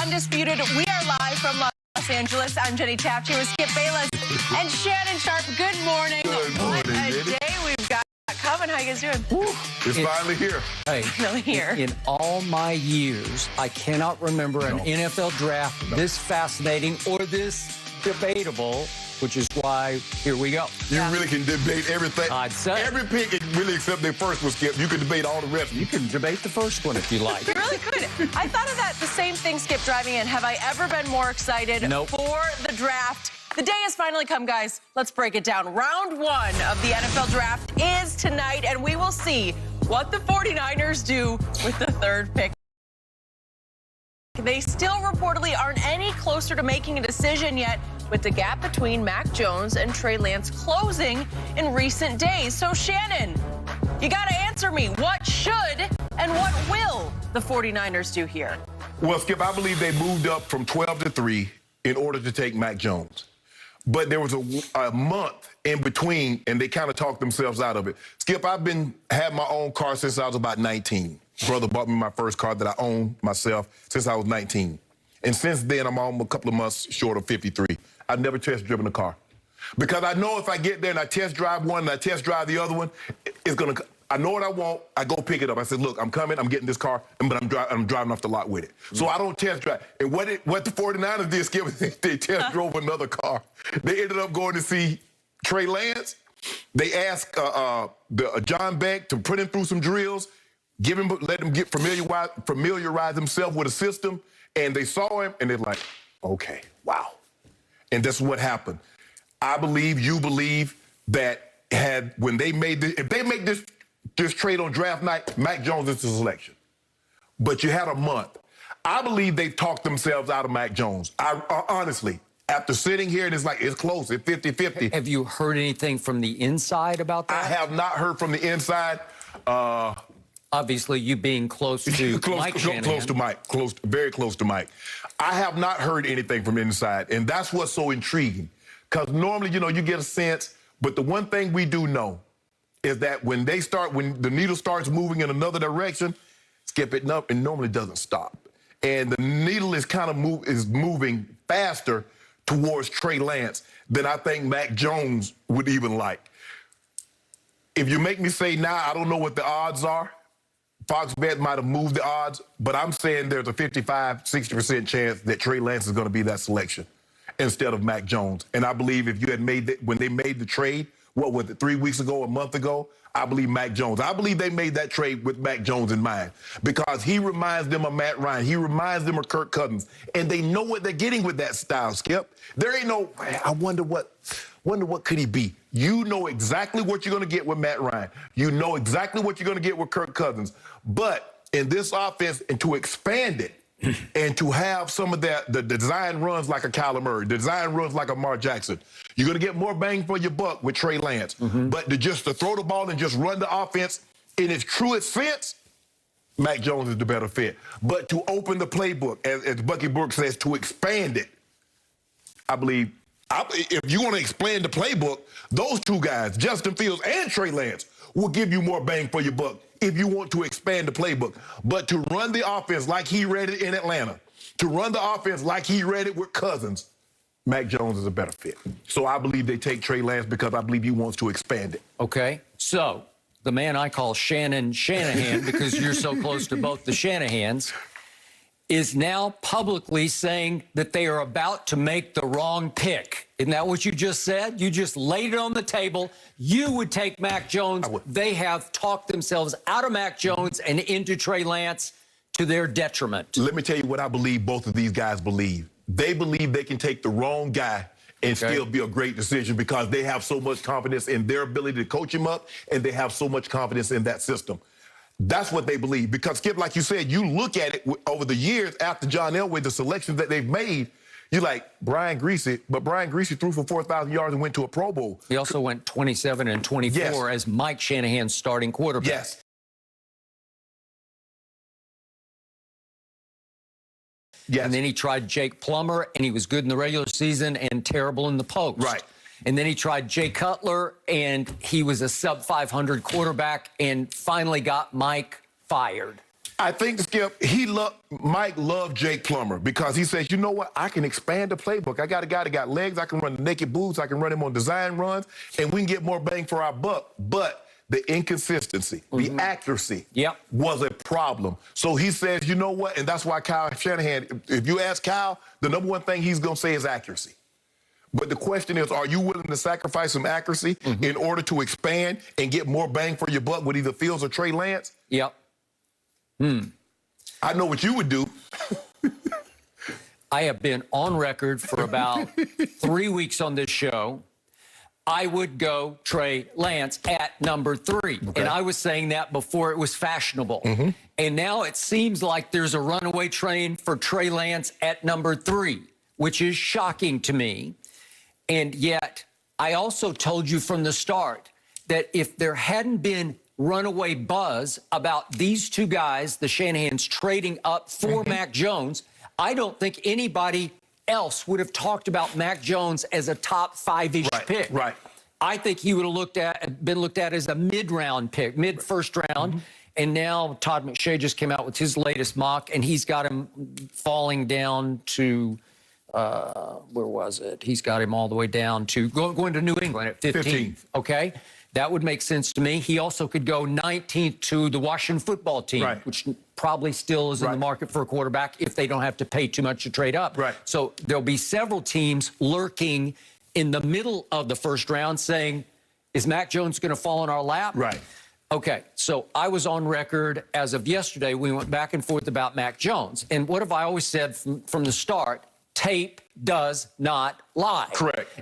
Undisputed. We are live from Los Angeles. I'm Jenny Tapchi with Skip Bayless and Shannon Sharp. Good morning. Good morning, what a Jenny. day we've got coming. How you guys doing? It's finally here. Hey, Finally here. in all my years, I cannot remember an NFL draft this fascinating or this debatable, which is why here we go. You really can debate everything. I'd say. Every pick, really except their first one, Skip. You can debate all the rest. You can debate the first one if you like. You really could. I thought of that the same thing, Skip, driving in. Have I ever been more excited Nope. for the draft? The day has finally come, guys. Let's break it down. Round one of the NFL draft is tonight, and we will see what the 49ers do with the third pick. They still reportedly aren't any closer to making a decision yet, with the gap between Mac Jones and Trey Lance closing in recent days. So, Shannon, you got to answer me. What should and what will the 49ers do here? Well, Skip, I believe they moved up from 12 to 3 in order to take Mac Jones. But there was a month in between, and they kind of talked themselves out of it. Skip, I've had my own car since I was about 19. Brother bought me my first car that I owned myself since I was 19. And since then, I'm almost a couple of months short of 53. I've never test driven a car. Because I know if I get there and I test drive one and I test drive the other one, it's going to... I know what I want. I go pick it up. I said, look, I'm coming. I'm getting this car, but I'm driving off the lot with it. So I don't test drive. And what the 49ers did, Skip, they test drove another car. They ended up going to see Trey Lance. They asked John Beck to put him through some drills, let him get familiarize himself with the system. And they saw him, and they're like, okay, wow. And that's what happened. I believe, you believe that when they made this, if they make this trade on draft night, Mac Jones is the selection. But you had a month. I believe they talked themselves out of Mac Jones. I honestly, after sitting here and it's like, it's close, it's 50-50. Have you heard anything from the inside about that? I have not heard from the inside. Obviously, you being close to Mike Shannon. Close to Mike, very close to Mike. I have not heard anything from inside, and that's what's so intriguing. Because normally, you get a sense, but the one thing we do know is that when the needle starts moving in another direction, Skip it up, and normally doesn't stop. And the needle is kind of moving faster towards Trey Lance than I think Mac Jones would even like. If you make me say now, I don't know what the odds are. Fox Bet might have moved the odds, but I'm saying there's a 55-60% chance that Trey Lance is going to be that selection instead of Mac Jones. And I believe if you had when they made the trade, what was it, 3 weeks ago, a month ago, I believe Mac Jones. I believe they made that trade with Mac Jones in mind because he reminds them of Matt Ryan. He reminds them of Kirk Cousins. And they know what they're getting with that style, Skip. There ain't no, I wonder what could he be. You know exactly what you're going to get with Matt Ryan. You know exactly what you're going to get with Kirk Cousins. But in this offense, and to expand it, and to have some of the design runs like a Kyler Murray, design runs like a Mar Jackson, you're going to get more bang for your buck with Trey Lance. But to throw the ball and just run the offense in its truest sense, Mac Jones is the better fit. But to open the playbook, as Bucky Brooks says, to expand it, I believe, if you want to expand the playbook, those two guys, Justin Fields and Trey Lance, will give you more bang for your buck if you want to expand the playbook. But to run the offense like he read it in Atlanta, to run the offense like he read it with Cousins, Mac Jones is a better fit. So I believe they take Trey Lance because I believe he wants to expand it. Okay, so the man I call Shannon Shanahan, because you're so close to both the Shanahans, is now publicly saying that they are about to make the wrong pick. Isn't that what you just said? You just laid it on the table. You would take Mac Jones. They have talked themselves out of Mac Jones and into Trey Lance to their detriment. Let me tell you what I believe both of these guys believe. They believe they can take the wrong guy and still be a great decision because they have so much confidence in their ability to coach him up, and they have so much confidence in that system. That's what they believe. Because, Skip, like you said, you look at it over the years after John Elway, the selections that they've made, you're like, Brian Griese, but Brian Griese threw for 4,000 yards and went to a Pro Bowl. He also went 27 and 24 as Mike Shanahan's starting quarterback. Yes. Yes. And then he tried Jake Plummer, and he was good in the regular season and terrible in the post. Right. And then he tried Jay Cutler, and he was a sub-500 quarterback and finally got Mike fired. I think, Skip, Mike loved Jake Plummer because he says, you know what, I can expand the playbook. I got a guy that got legs, I can run the naked boots, I can run him on design runs, and we can get more bang for our buck. But the inconsistency, the accuracy was a problem. So he says, you know what, and that's why Kyle Shanahan, if you ask Kyle, the number one thing he's going to say is accuracy. But the question is, are you willing to sacrifice some accuracy in order to expand and get more bang for your buck with either Fields or Trey Lance? Yep. I know what you would do. I have been on record for about 3 weeks on this show. I would go Trey Lance at number 3. Okay. And I was saying that before it was fashionable. And now it seems like there's a runaway train for Trey Lance at number 3, which is shocking to me. And yet, I also told you from the start that if there hadn't been runaway buzz about these two guys, the Shanahans, trading up for Mac Jones, I don't think anybody else would have talked about Mac Jones as a top 5-ish pick. I think he would have been looked at as a mid-round pick, mid-first round. And now Todd McShay just came out with his latest mock, and he's got him falling down to, where was it? He's got him all the way down to going to New England at 15th. Okay? That would make sense to me. He also could go 19th to the Washington football team, which probably still is in the market for a quarterback if they don't have to pay too much to trade up. So there'll be several teams lurking in the middle of the first round saying, is Mac Jones going to fall in our lap? Okay, so I was on record as of yesterday. We went back and forth about Mac Jones. And what have I always said from the start? Tape does not lie.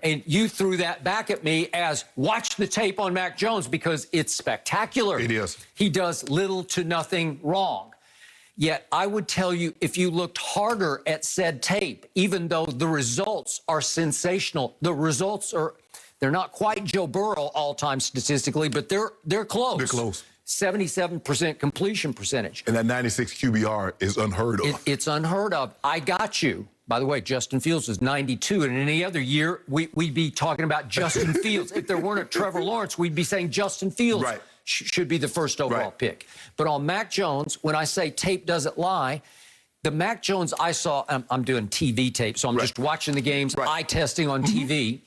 And you threw that back at me as, watch the tape on Mac Jones because it's spectacular. It is. He does little to nothing wrong. Yet I would tell you, if you looked harder at said tape, even though the results are sensational, the results are, they're not quite Joe Burrow all-time statistically, but they're close. They're close. 77% completion percentage. And that 96 QBR is unheard of. It's unheard of. I got you. By the way, Justin Fields was 92, and in any other year, we'd be talking about Justin Fields. If there weren't a Trevor Lawrence, we'd be saying Justin Fields should be the first overall pick. But on Mac Jones, when I say tape doesn't lie, the Mac Jones I saw, I'm doing TV tape, so I'm just watching the games, eye testing on TV.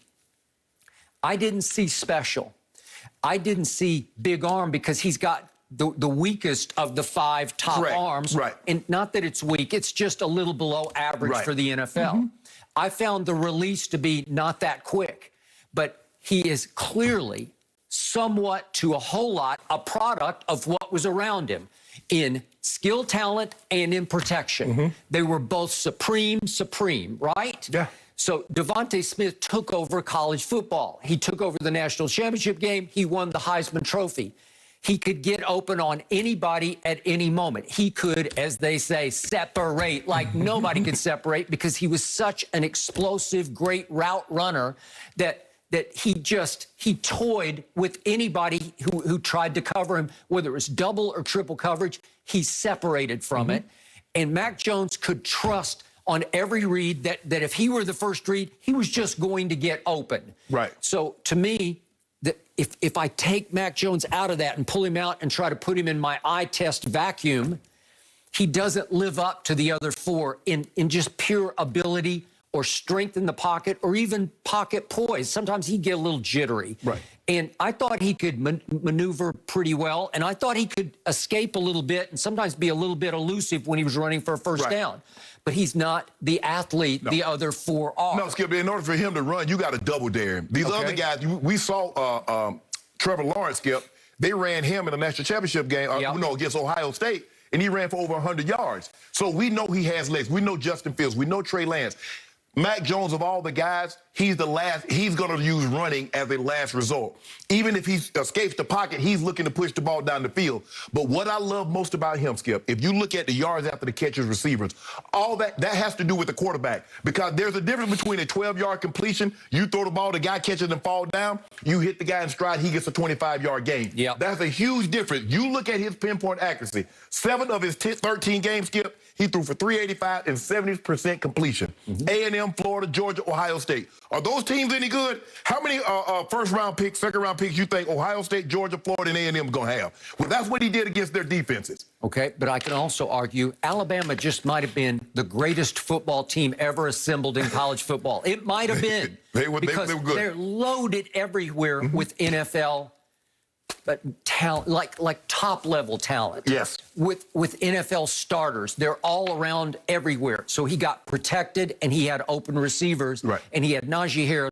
I didn't see special. I didn't see big arm because he's got the weakest of the 5 top arms. And not that it's weak, it's just a little below average for the NFL. I found the release to be not that quick, but he is clearly somewhat to a whole lot a product of what was around him in skill, talent, and in protection. They were both supreme, right? So Devontae Smith took over college football. He took over the national championship game. He won the Heisman Trophy. He could get open on anybody at any moment. He could, as they say, separate like nobody could separate because he was such an explosive, great route runner that he toyed with anybody who tried to cover him, whether it was double or triple coverage. He separated from it. And Mac Jones could trust on every read that if he were the first read, he was just going to get open. So to me, if I take Mac Jones out of that and pull him out and try to put him in my eye test vacuum, he doesn't live up to the other 4 in just pure ability or strength in the pocket or even pocket poise. Sometimes he'd get a little jittery. And I thought he could maneuver pretty well, and I thought he could escape a little bit and sometimes be a little bit elusive when he was running for a first down. But he's not the athlete the other 4 are. No, Skip, in order for him to run, you got to double dare him. These other guys, we saw Trevor Lawrence, Skip, they ran him in the national championship game against Ohio State, and he ran for over 100 yards. So we know he has legs. We know Justin Fields. We know Trey Lance. Mac Jones, of all the guys, he's the last. He's going to use running as a last resort. Even if he escapes the pocket, he's looking to push the ball down the field. But what I love most about him, Skip, if you look at the yards after the catches, receivers, all that has to do with the quarterback. Because there's a difference between a 12-yard completion, you throw the ball, the guy catches and fall down, you hit the guy in stride, he gets a 25-yard gain. That's a huge difference. You look at his pinpoint accuracy. 7 of his 13 games, Skip, he threw for 385 and 70% completion. A&M, Florida, Georgia, Ohio State. Are those teams any good? How many first-round picks, second-round picks you think Ohio State, Georgia, Florida, and A&M are going to have? Well, that's what he did against their defenses. Okay, but I can also argue Alabama just might have been the greatest football team ever assembled in college football. It might have been. They were good. They're loaded everywhere with NFL talent, like top-level talent. Yes. With NFL starters. They're all around everywhere. So he got protected, and he had open receivers. Right. And he had Najee Harris.